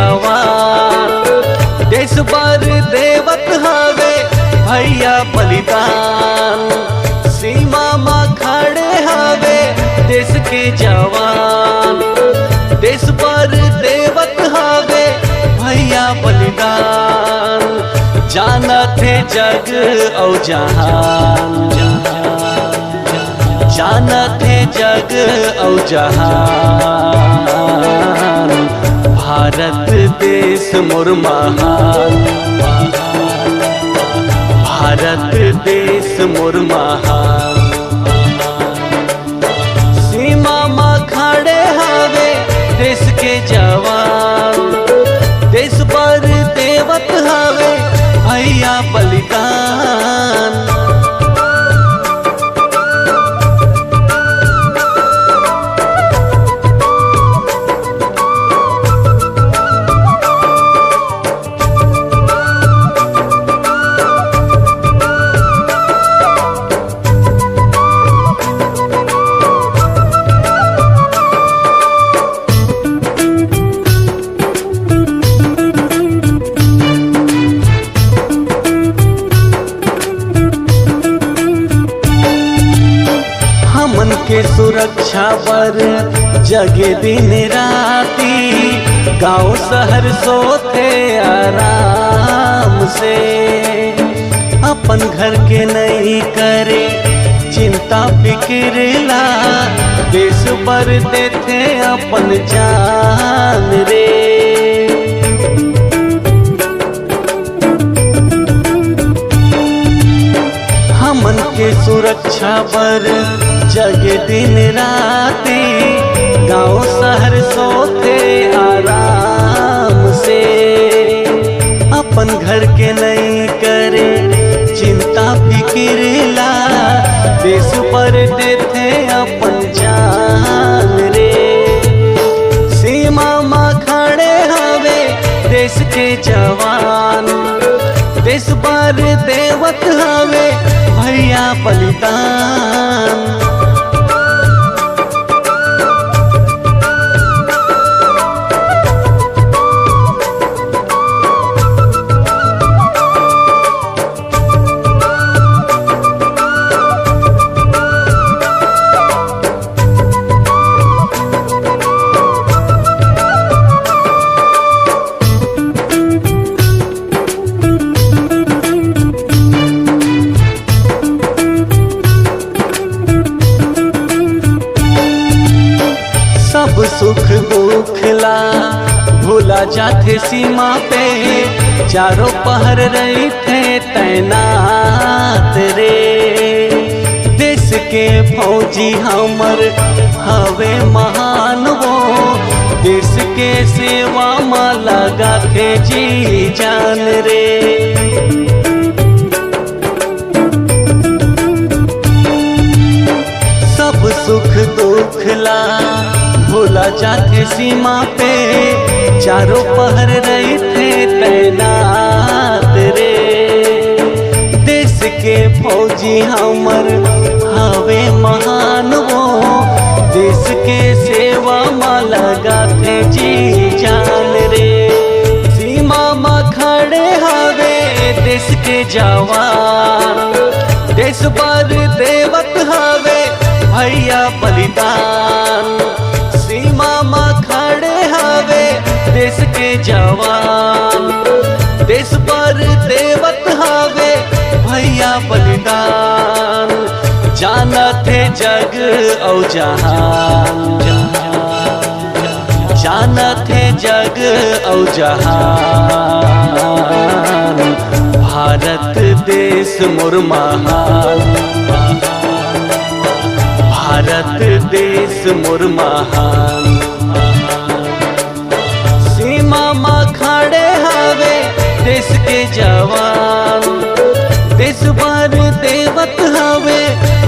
जवान। देश बर देवत हवे भैया बलिदान। सीमा माँ खड़े हवे देश के जवान। देश बर देवत हवे भैया बलिदान। जानत है जग और जहान, जानत है जग और जहान। भारत देश मोर महान, भारत देश मोर महान। सीमा माँ खड़े हवे देश के जवान। देश बर देवत हवे भैया बलिदान। हमन के सुरक्षा बर जगे दिन राती। गांव शहर सोते आराम से। अपन घर के नहीं करे चिंता फिक्रला। देश बर देते अपन जान रे। हमन के सुरक्षा बर जगे दिन राती। गांव शहर सोते आराम से। अपन घर के नहीं करे चिंता फिक्रला। देश पर देते अपन जान रे। सीमा माँ खड़े हवे देश के जवान। देश पर देवत हवे भैया बलिदान। सब सुख दुख ला भूला जाते सीमा पे। चारों पहर रही थे तैनात रे। देश के फौजी हमर हवे महान वो। देश के सेवा में लगा थे जी जान रे। सब सुख दुख ला भूला जाते सीमा पे। चारों पहर रही थे तैनात रे। देश के फौजी हमर हवे महान वो। देश के सेवा में लगा थे जी जान रे। सीमा माँ खड़े हवे देश के जवान। देश बर देवत हवे भैया बलिदान। सीमा माँ खड़े हवे देश के जवान। देश पर देवत हवे भैया बलिदान। जानत है जग और जहान, जानत है जग और जहान। भारत देश मोर महान, भारत देश मोर महान। सीमा माँ खड़े हवे देश के जवान। देश बर देवत हवे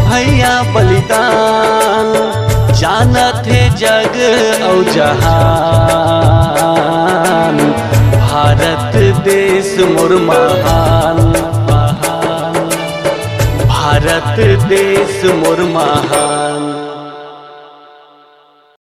भैया बलिदान। जानत है जग और जहान। भारत देश मोर महान, भारत देश मोर महान।